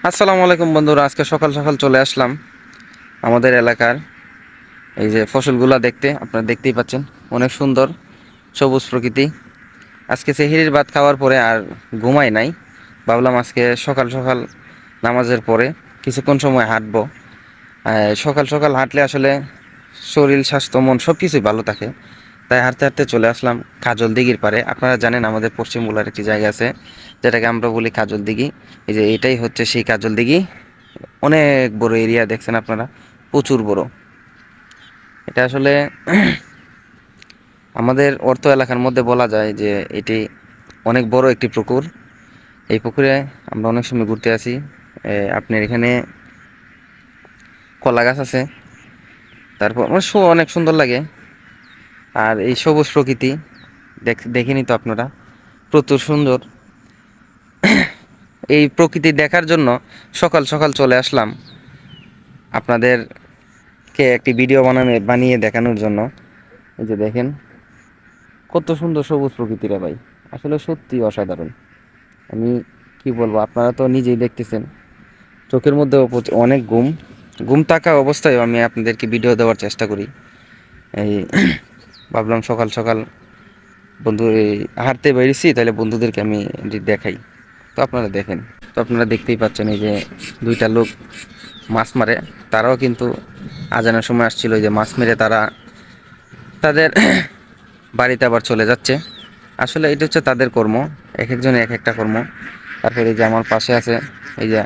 আসসালামু আলাইকুম বন্ধুরা, আজকে সকাল সকাল চলে আসলাম আমাদের এলাকার এই যে ফসলগুলা দেখতে। আপনারা দেখতেই পাচ্ছেন অনেক সুন্দর সবুজ প্রকৃতি। আজকে সেহরির ভাত খাওয়ার পরে আর ঘুমাই নাই, ভাবলাম আজকে সকাল সকাল নামাজের পরে কিছুক্ষণ সময় হাঁটবো। সকাল সকাল হাঁটলে আসলে শরীর স্বাস্থ্য মন সব কিছুই ভালো থাকে। তাই হাঁটতে হাঁটতে চলে আসলাম কাজল দিঘির পারে। আপনারা জানেন আমাদের পশ্চিম বলার একটি জায়গা আছে যেটাকে আমরা বলি কাজল দিঘি। এই যে এটাই হচ্ছে সেই কাজল দিঘি। অনেক বড় এরিয়া দেখছেন আপনারা, প্রচুর বড়। এটা আসলে আমাদের অর্থ এলাকার মধ্যে বলা যায় যে এটি অনেক বড় একটি পুকুর। এই পুকুরে আমরা অনেক সময় ঘুরতে আসি। আপনার এখানে কলা গাছ আছে, তারপর অনেক সুন্দর লাগে। আর এই সবুজ প্রকৃতি দেখিনি তো আপনারা, প্রচুর সুন্দর। এই প্রকৃতি দেখার জন্য সকাল সকাল চলে আসলাম আপনাদেরকে একটি ভিডিও বানিয়ে দেখানোর জন্য। এই যে দেখেন কত সুন্দর সবুজ প্রকৃতিরা ভাই, আসলে সত্যি অসাধারণ। আমি কি বলবো, আপনারা তো নিজেই দেখতেছেন, চোখের মধ্যে অনেক ঘুম ঘুম থাকা অবস্থায় আমি আপনাদেরকে ভিডিও দেওয়ার চেষ্টা করি। এই ভাবলাম সকাল সকাল বন্ধু এই হাঁটতে বেরিয়েছি, তাহলে বন্ধুদেরকে আমি দেখাই। তো আপনারা দেখেন, তো আপনারা দেখতেই পাচ্ছেন এই যে দুইটা লোক মাছ মারে। তারাও কিন্তু আজানের সময় আসছিল, এই যে মাছ মেরে তারা তাদের বাড়িতে আবার চলে যাচ্ছে। আসলে এটা হচ্ছে তাদের কর্ম, এক একজনের এক একটা কর্ম। তারপরে এই যে আমার পাশে আছে এই যে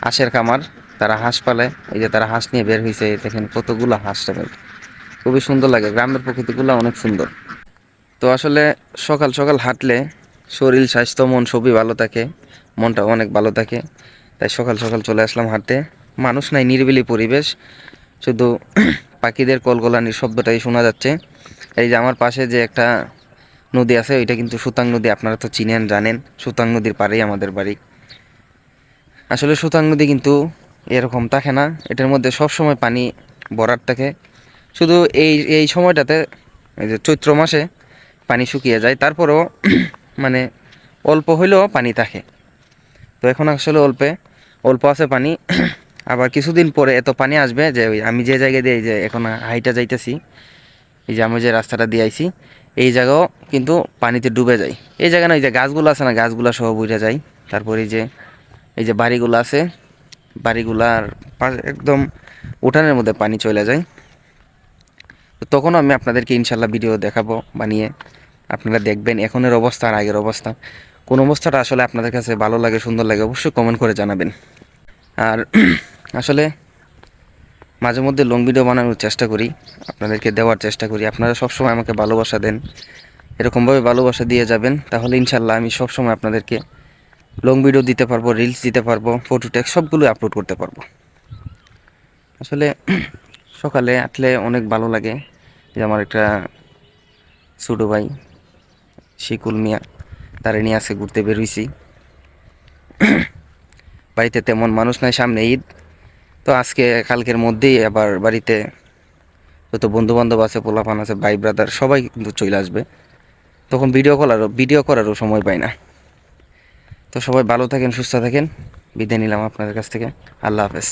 হাঁসের খামার, তারা হাঁস পালে। এই যে তারা হাঁস নিয়ে বের হয়েছে, দেখেন কতগুলো হাঁস। খুবই সুন্দর লাগে, গ্রামের প্রকৃতিগুলো অনেক সুন্দর। তো আসলে সকাল সকাল হাঁটলে শরীর স্বাস্থ্য মন সবই ভালো থাকে, মনটাও অনেক ভালো থাকে। তাই সকাল সকাল চলে আসলাম হাঁটতে। মানুষ নাই, নিরিবিলি পরিবেশ, শুধু পাখিদের কলকলানির শব্দটাই শোনা যাচ্ছে। এই যে আমার পাশে যে একটা নদী আছে, ওইটা কিন্তু সুতাং নদী। আপনারা তো চিনেন জানেন, সুতাং নদীর পাড়েই আমাদের বাড়ি। আসলে সুতাং নদী কিন্তু এরকম থাকে না, এটার মধ্যে সব সময় পানি ভরাট থাকে। শুধু এই এই সময়টাতে, এই যে চৈত্র মাসে পানি শুকিয়ে যায়, তারপরেও মানে অল্প হইলেও পানি থাকে। তো এখন আসলে অল্প আছে পানি। আবার কিছুদিন পরে এত পানি আসবে যে ওই আমি যে জায়গায় দিয়ে যে এখন হাইটা যাইতেছি, এই যে আমি যে রাস্তাটা দিয়ে আইছি, এই জায়গাও কিন্তু পানিতে ডুবে যায়। এই জায়গা না, এই যে গাছগুলো আছে না, গাছগুলো সহ বুঝে যায়। তারপরে এই যে বাড়িগুলো আছে, বাড়িগুলার একদম উঠানের মধ্যে পানি চলে যায়। তো তখনও আমি আপনাদেরকে ইনশাল্লাহ ভিডিও দেখাবো বানিয়ে, আপনারা দেখবেন এখনের অবস্থা আর আগের অবস্থা, কোন অবস্থাটা আসলে আপনাদের কাছে ভালো লাগে সুন্দর লাগে অবশ্যই কমেন্ট করে জানাবেন। আর আসলে মাঝে মধ্যে লং ভিডিও বানানোর চেষ্টা করি, আপনাদেরকে দেওয়ার চেষ্টা করি। আপনারা সবসময় আমাকে ভালোবাসা দেন, এরকমভাবে ভালোবাসা দিয়ে যাবেন, তাহলে ইনশাল্লাহ আমি সবসময় আপনাদেরকে লং ভিডিও দিতে পারবো, রিলস দিতে পারবো, ফটো টেক্সট সবগুলো আপলোড করতে পারবো। আসলে সকালে হাঁটলে অনেক ভালো লাগে। যে আমার একটা ছোটো ভাই শিকুল মিয়া, তারে নিয়ে আজকে ঘুরতে বেরোইছি। বাড়িতে তেমন মানুষ নাই, সামনে ঈদ। তো আজকে কালকের মধ্যেই আবার বাড়িতে যত বন্ধু বান্ধব আছে, পোলাপান আছে, ভাই ব্রাদার সবাই কিন্তু চলে আসবে। তখন ভিডিও করারও সময় পাই না। তো সবাই ভালো থাকেন, সুস্থ থাকেন, বিদায় নিলাম আপনাদের কাছ থেকে। আল্লাহ হাফেজ।